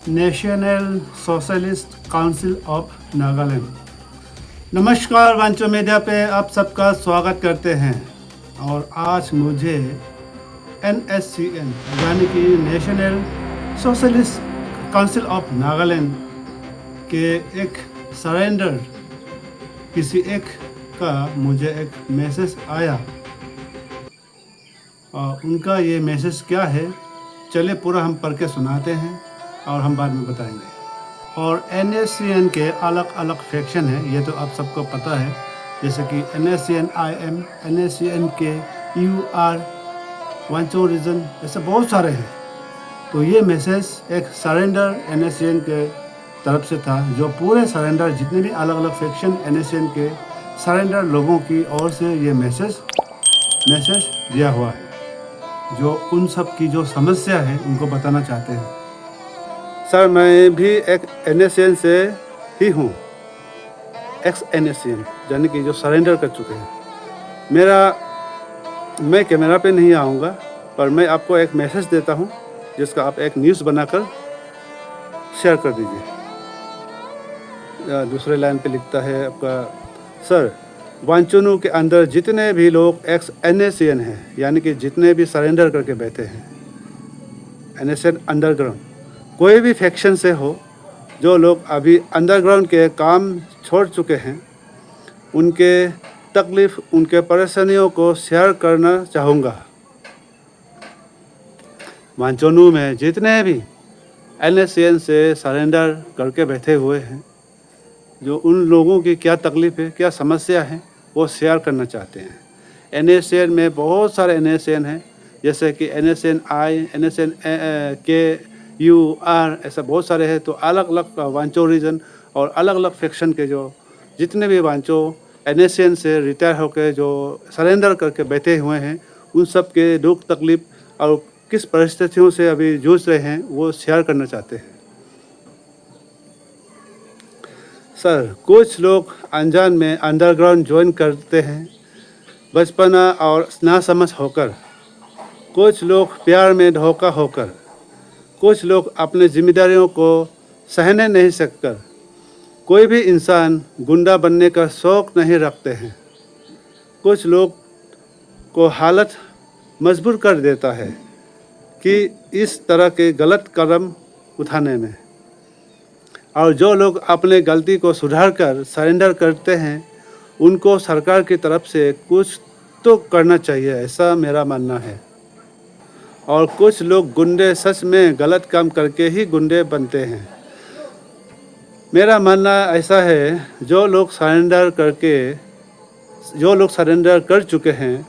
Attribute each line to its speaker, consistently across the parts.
Speaker 1: National socialist council of Nagaland. नमस्कार, Wancho media पे आप सबका स्वागत करते हैं। और आज मुझे NSCN यानी कि national socialist council of Nagaland के एक सरेंडर किसी एक का मुझे एक मैसेज आया और उनका ये मैसेज क्या है, चले पूरा हम पढ़ के सुनाते हैं और हम बाद में बताएंगे। और NSCN के अलग अलग फैक्शन है, ये तो आप सबको पता है, जैसे कि NSCN IM, NSCN के UR, वांचो रीजन, ऐसे बहुत सारे हैं। तो ये मैसेज एक सरेंडर NSCN के तरफ से था, जो पूरे सरेंडर जितने भी अलग अलग फैक्शन NSCN के सरेंडर लोगों की ओर से ये मैसेज दिया हुआ है, जो उन सब की जो समस्या है उनको बताना चाहते हैं। सर, मैं भी एक NSCN से ही हूँ, एक्स NSCN यानी कि जो सरेंडर कर चुके हैं। मैं कैमरा पे नहीं आऊँगा, पर मैं आपको एक मैसेज देता हूँ जिसका आप एक न्यूज़ बनाकर शेयर कर दीजिए। दूसरे लाइन पे लिखता है आपका, सर, वांचुनु के अंदर जितने भी लोग एक्स NSCN हैं, यानी कि जितने भी सरेंडर करके बैठे हैं, NSCN अंडरग्राउंड कोई भी फैक्शन से हो, जो लोग अभी अंडरग्राउंड के काम छोड़ चुके हैं, उनके तकलीफ़, उनके परेशानियों को शेयर करना चाहूँगा। वांचुनु में जितने भी NSCN से सरेंडर करके बैठे हुए हैं, जो उन लोगों की क्या तकलीफ़ है, क्या समस्या है, वो शेयर करना चाहते हैं। NSCN में बहुत सारे NSCN हैं, जैसे कि NSCN I, NSCN के UR, ऐसा बहुत सारे हैं। तो अलग अलग वांचो रीजन और अलग अलग फैक्शन के जो जितने भी वांचो NSCN से रिटायर होकर जो सरेंडर करके बैठे हुए हैं, उन सब के दुख तकलीफ़ और किस परिस्थितियों से अभी जूझ रहे हैं, वो शेयर करना चाहते हैं। सर, कुछ लोग अनजान में अंडरग्राउंड ज्वाइन करते हैं, बचपना और नासमझ होकर। कुछ लोग प्यार में धोखा होकर। कुछ लोग अपने जिम्मेदारियों को सहने नहीं सककर। कोई भी इंसान गुंडा बनने का शौक़ नहीं रखते हैं। कुछ लोग को हालत मजबूर कर देता है कि इस तरह के गलत कदम उठाने में। और जो लोग अपने गलती को सुधार कर सरेंडर करते हैं, उनको सरकार की तरफ से कुछ तो करना चाहिए, ऐसा मेरा मानना है। और कुछ लोग गुंडे सच में गलत काम करके ही गुंडे बनते हैं। मेरा मानना ऐसा है, जो लोग सरेंडर कर चुके हैं,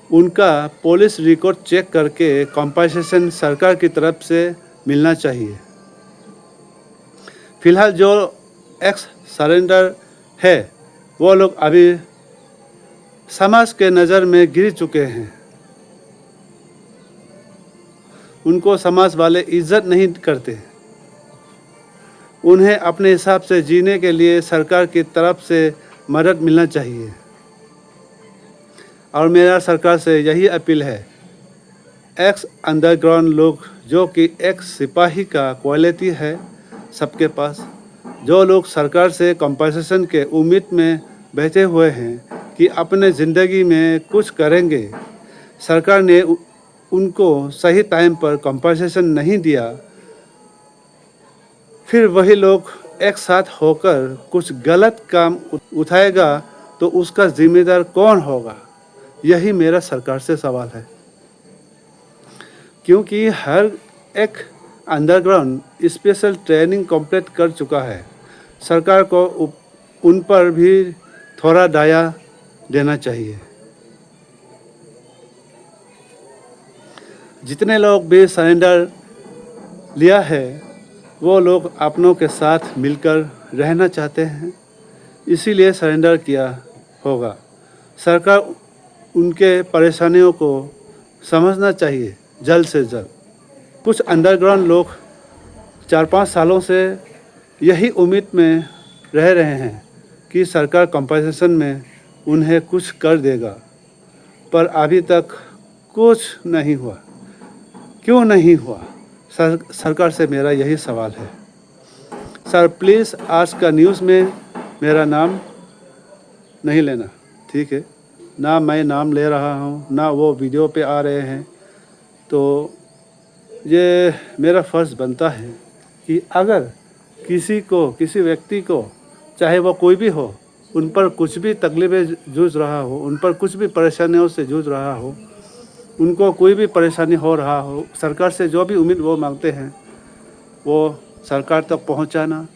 Speaker 1: उनका पुलिस रिकॉर्ड चेक करके कॉम्पनसेशन सरकार की तरफ से मिलना चाहिए। फिलहाल जो एक्स सरेंडर है, वो लोग अभी समाज के नज़र में गिर चुके हैं। उनको समाज वाले इज्जत नहीं करते। उन्हें अपने हिसाब से जीने के लिए सरकार की तरफ से मदद मिलना चाहिए। और मेरा सरकार से यही अपील है, एक्स अंडरग्राउंड लोग, जो कि एक्स सिपाही का क्वालिटी है सबके पास, जो लोग सरकार से कॉम्पनसेशन के उम्मीद में बैठे हुए हैं कि अपने ज़िंदगी में कुछ करेंगे, सरकार ने उनको सही टाइम पर कॉम्पनसेशन नहीं दिया, फिर वही लोग एक साथ होकर कुछ गलत काम उठाएगा, तो उसका जिम्मेदार कौन होगा? यही मेरा सरकार से सवाल है। क्योंकि हर एक अंडरग्राउंड स्पेशल ट्रेनिंग कंप्लीट कर चुका है, सरकार को उन पर भी थोड़ा दया देना चाहिए। जितने लोग भी सरेंडर लिया है, वो लोग अपनों के साथ मिलकर रहना चाहते हैं, इसीलिए सरेंडर किया होगा। सरकार उनके परेशानियों को समझना चाहिए जल्द से जल्द। कुछ अंडरग्राउंड लोग 4-5 सालों से यही उम्मीद में रह रहे हैं कि सरकार कॉम्पनसेशन में उन्हें कुछ कर देगा, पर अभी तक कुछ नहीं हुआ। क्यों नहीं हुआ? सरकार से मेरा यही सवाल है। सर प्लीज़ आज का न्यूज़ में मेरा नाम नहीं लेना, ठीक है? ना मैं नाम ले रहा हूँ, ना वो वीडियो पे आ रहे हैं। तो ये मेरा फ़र्ज़ बनता है कि अगर किसी व्यक्ति को, चाहे वो कोई भी हो, उन पर कुछ भी तकलीफ़ें जूझ रहा हो, उन पर कुछ भी परेशानियों से जूझ रहा हो, उनको कोई भी परेशानी हो रहा हो, सरकार से जो भी उम्मीद वो मांगते हैं वो सरकार तक पहुंचाना,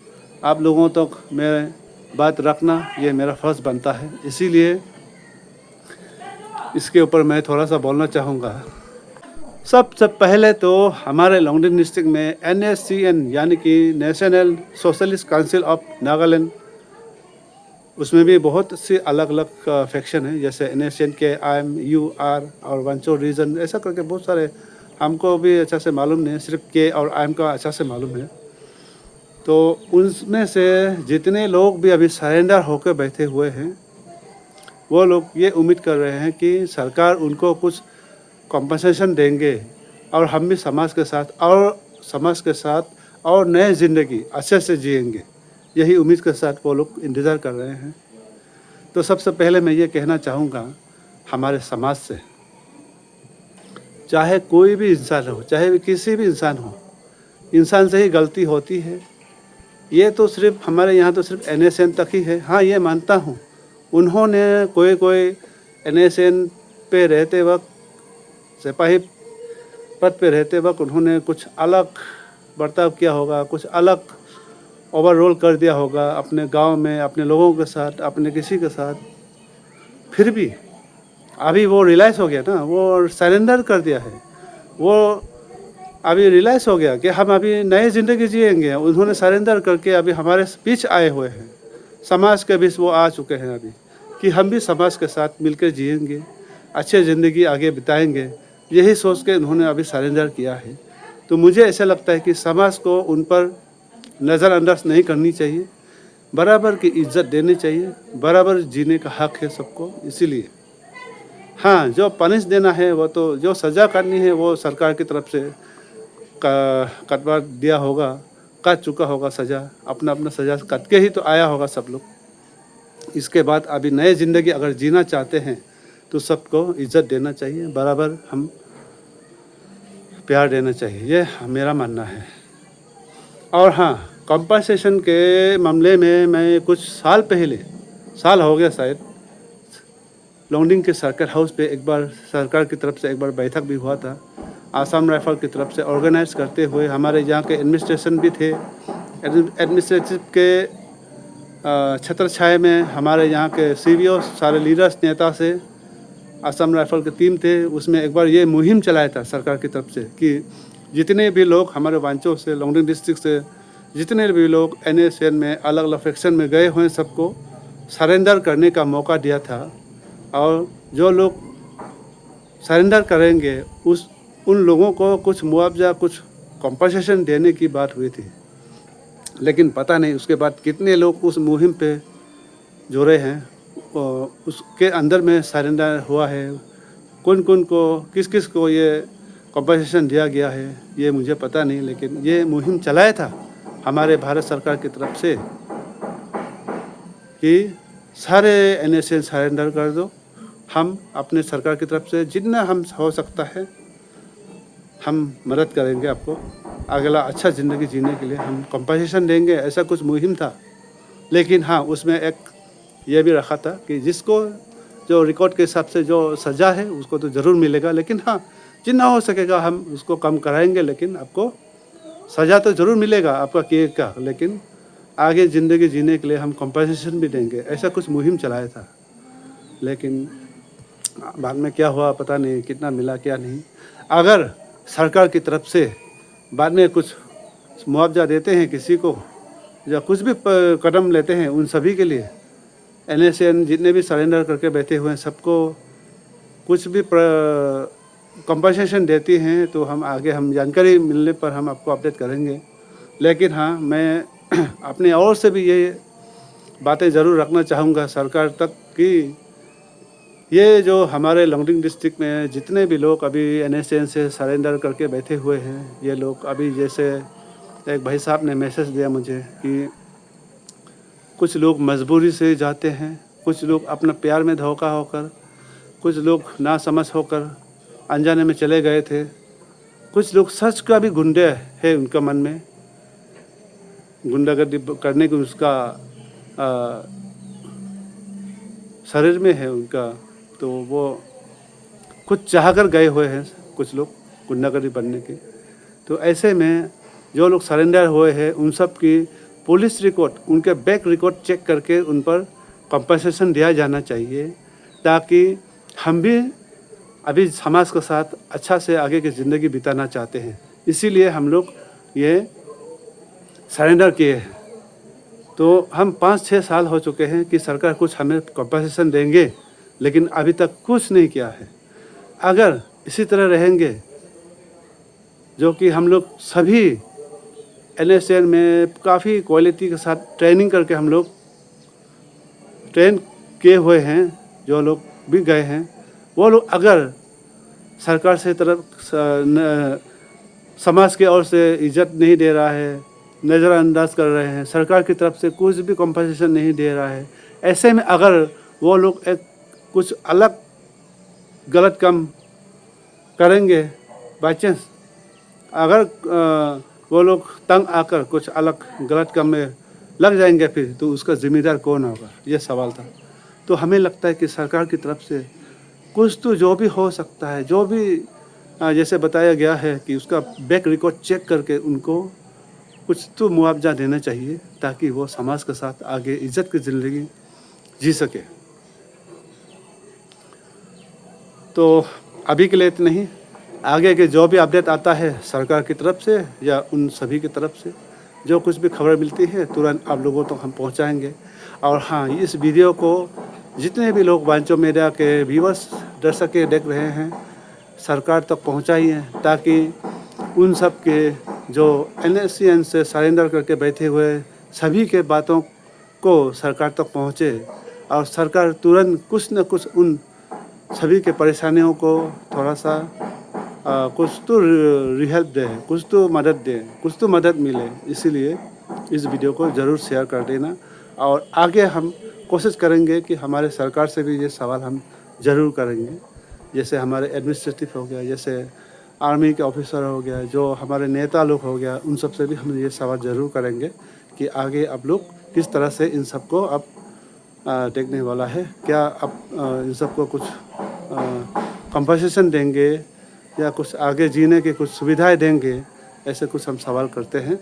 Speaker 1: आप लोगों तक मैं बात रखना, ये मेरा फ़र्ज़ बनता है। इसीलिए इसके ऊपर मैं थोड़ा सा बोलना चाहूँगा। सबसे पहले तो हमारे लोंगडिंग डिस्ट्रिक्ट में NSCN यानी कि national socialist council of Nagaland, उसमें भी बहुत सी अलग अलग फैक्शन है, जैसे NSCN के IM, UR और वांचो रीजन, ऐसा करके बहुत सारे, हमको भी अच्छा से मालूम नहीं, सिर्फ के और IM का अच्छा से मालूम है। तो उनमें से जितने लोग भी अभी सरेंडर होकर बैठे हुए हैं, वो लोग ये उम्मीद कर रहे हैं कि सरकार उनको कुछ कॉम्पनसेशन देंगे और हम भी समाज के साथ और नए ज़िंदगी अच्छे से जिएंगे, यही उम्मीद के साथ वो लोग इंतज़ार कर रहे हैं। तो सबसे पहले मैं ये कहना चाहूँगा हमारे समाज से, चाहे कोई भी इंसान हो, चाहे किसी भी इंसान हो, इंसान से ही गलती होती है। ये तो सिर्फ हमारे यहाँ तो सिर्फ NSCN तक ही है। हाँ, ये मानता हूँ उन्होंने कोई NSCN पे रहते वक्त, सिपाही पद पे रहते वक्त उन्होंने कुछ अलग बर्ताव किया होगा, कुछ अलग ओवररोल कर दिया होगा अपने गांव में, अपने लोगों के साथ, अपने किसी के साथ। फिर भी अभी वो रियलाइज़ हो गया ना, वो सरेंडर कर दिया है, वो अभी रियलाइज़ हो गया कि हम अभी नई ज़िंदगी जिएंगे। उन्होंने सरेंडर करके अभी हमारे बीच आए हुए हैं, समाज के बीच वो आ चुके हैं अभी, कि हम भी समाज के साथ मिलकर जिएंगे, अच्छे ज़िंदगी आगे बिताएंगे, यही सोच के उन्होंने अभी सरेंडर किया है। तो मुझे ऐसा लगता है कि समाज को उन पर नज़रअंदाज नहीं करनी चाहिए, बराबर की इज्जत देनी चाहिए, बराबर जीने का हक है सबको। इसीलिए हाँ, जो पनिश देना है वो तो, जो सज़ा करनी है वो सरकार की तरफ से कटवा दिया होगा, काट चुका होगा सज़ा, अपना अपना सज़ा कट के ही तो आया होगा सब लोग। इसके बाद अभी नए ज़िंदगी अगर जीना चाहते हैं तो सबको इज्जत देना चाहिए, बराबर हम प्यार देना चाहिए, ये मेरा मानना है। और हाँ, कंपनसेशन के मामले में मैं कुछ साल हो गया शायद, लोंगडिंग के सर्किट हाउस पे एक बार सरकार की तरफ से एक बार बैठक भी हुआ था, आसाम राइफल की तरफ से ऑर्गेनाइज करते हुए। हमारे यहाँ के एडमिनिस्ट्रेशन भी थे, एडमिनिस्ट्रेटिव के छत्र छाया में हमारे यहाँ के CBO, सारे लीडर्स, नेता से आसाम राइफल की टीम थे। उसमें एक बार ये मुहिम चलाया था सरकार की तरफ से कि जितने भी लोग हमारे वांचो से, लोंगडिंग डिस्ट्रिक्ट से जितने भी लोग NSCN में अलग अलग फैक्शन में गए हुए हैं, सबको सरेंडर करने का मौका दिया था। और जो लोग सरेंडर करेंगे उन लोगों को कुछ मुआवजा, कुछ कॉम्पनसेशन देने की बात हुई थी। लेकिन पता नहीं उसके बाद कितने लोग उस मुहिम पे जुड़े हैं, उसके अंदर में सरेंडर हुआ है, कौन को किस को ये कॉम्पनसेशन दिया गया है ये मुझे पता नहीं। लेकिन ये मुहिम चलाया था हमारे भारत सरकार की तरफ से कि सारे NSCN सरेंडर कर दो, हम अपने सरकार की तरफ से जितना हम हो सकता है हम मदद करेंगे, आपको अगला अच्छा ज़िंदगी जीने के लिए हम कॉम्पनसेशन देंगे, ऐसा कुछ मुहिम था। लेकिन हाँ, उसमें एक ये भी रखा था कि जिसको जो रिकॉर्ड के हिसाब से जो सज़ा है उसको तो ज़रूर मिलेगा, लेकिन हाँ, जितना हो सकेगा हम उसको कम कराएंगे, लेकिन आपको सज़ा तो ज़रूर मिलेगा आपका किए का, लेकिन आगे ज़िंदगी जीने के लिए हम कॉम्पनसेशन भी देंगे, ऐसा कुछ मुहिम चलाया था। लेकिन बाद में क्या हुआ पता नहीं, कितना मिला क्या नहीं। अगर सरकार की तरफ से बाद में कुछ मुआवजा देते हैं किसी को, या कुछ भी कदम लेते हैं, उन सभी के लिए NSCN जितने भी सरेंडर करके बैठे हुए हैं सबको कुछ भी कंपनसेशन देती हैं तो हम आगे हम जानकारी मिलने पर हम आपको अपडेट करेंगे। लेकिन हाँ, मैं अपने ओर से भी ये बातें ज़रूर रखना चाहूँगा सरकार तक कि ये जो हमारे लोंगडिंग डिस्ट्रिक्ट में जितने भी लोग अभी NSCN से सरेंडर करके बैठे हुए हैं, ये लोग अभी जैसे एक भाई साहब ने मैसेज दिया मुझे कि कुछ लोग मजबूरी से जाते हैं, कुछ लोग अपना प्यार में धोखा होकर, कुछ लोग ना समझ होकर अनजाने में चले गए थे, कुछ लोग सच का भी गुंडे है उनका मन में, गुंडागर्दी करने की उसका शरीर में है उनका, तो वो खुद चाह कर गए हुए हैं कुछ लोग गुंडागर्दी बनने की। तो ऐसे में जो लोग सरेंडर हुए हैं उन सब की पुलिस रिकॉर्ड, उनके बैक रिकॉर्ड चेक करके उन पर कंपनसेशन दिया जाना चाहिए, ताकि हम भी अभी समाज के साथ अच्छा से आगे की ज़िंदगी बिताना चाहते हैं। इसीलिए हम लोग ये सरेंडर किए हैं। तो हम 5-6 साल हो चुके हैं कि सरकार कुछ हमें कंपनसेशन देंगे, लेकिन अभी तक कुछ नहीं किया है। अगर इसी तरह रहेंगे, जो कि हम लोग सभी NSCN में काफ़ी क्वालिटी के साथ ट्रेनिंग करके हम लोग ट्रेन किए हुए हैं, जो लोग भी गए हैं, वो लोग अगर सरकार से तरफ समाज के ओर से इज्जत नहीं दे रहा है, नज़रअंदाज कर रहे हैं, सरकार की तरफ से कुछ भी कंपनसेशन नहीं दे रहा है, ऐसे में अगर वो लोग एक कुछ अलग गलत काम करेंगे, बाई चांस अगर वो लोग तंग आकर कुछ अलग गलत काम में लग जाएंगे फिर, तो उसका ज़िम्मेदार कौन होगा, ये सवाल था। तो हमें लगता है कि सरकार की तरफ से कुछ तो जो भी हो सकता है, जो भी जैसे बताया गया है कि उसका बैक रिकॉर्ड चेक करके उनको कुछ तो मुआवजा देना चाहिए, ताकि वो समाज के साथ आगे इज्जत की ज़िंदगी जी सके। तो अभी के लिए इतना ही, आगे के जो भी अपडेट आता है सरकार की तरफ से या उन सभी की तरफ से, जो कुछ भी खबर मिलती है तुरंत आप लोगों तक हम पहुंचाएंगे। और हाँ, इस वीडियो को जितने भी लोग वांचो मीडिया के व्यूअर्स दर्शक देख रहे हैं, सरकार तक पहुंचाइए, ताकि उन सब के जो NSCN से सरेंडर करके बैठे हुए सभी के बातों को सरकार तक पहुंचे, और सरकार तुरंत कुछ न कुछ उन सभी के परेशानियों को थोड़ा सा कुछ तो रिहेल्प दे, कुछ तो मदद दे, कुछ तो मदद मिले। इसीलिए इस वीडियो को ज़रूर शेयर कर देना, और आगे हम कोशिश करेंगे कि हमारे सरकार से भी ये सवाल हम ज़रूर करेंगे। जैसे हमारे एडमिनिस्ट्रेटिव हो गया, जैसे आर्मी के ऑफिसर हो गया, जो हमारे नेता लोग हो गया, उन सब से भी हम ये सवाल ज़रूर करेंगे कि आगे आप लोग किस तरह से इन सबको अब देखने वाला है, क्या अब इन सबको कुछ कंपनसेशन देंगे या कुछ आगे जीने की कुछ सुविधाएं देंगे, ऐसे कुछ हम सवाल करते हैं।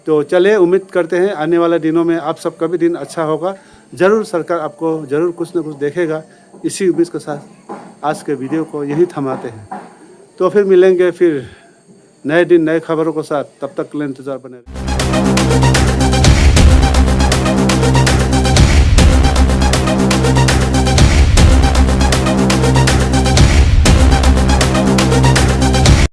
Speaker 1: तो चलिए, उम्मीद करते हैं आने वाले दिनों में आप सबका भी दिन अच्छा होगा, ज़रूर सरकार आपको ज़रूर कुछ न कुछ देखेगा। इसी उम्मीद के साथ आज के वीडियो को यही थमाते हैं। तो फिर मिलेंगे फिर नए दिन नए खबरों के साथ, तब तक के लिए इंतज़ार बने रहिए।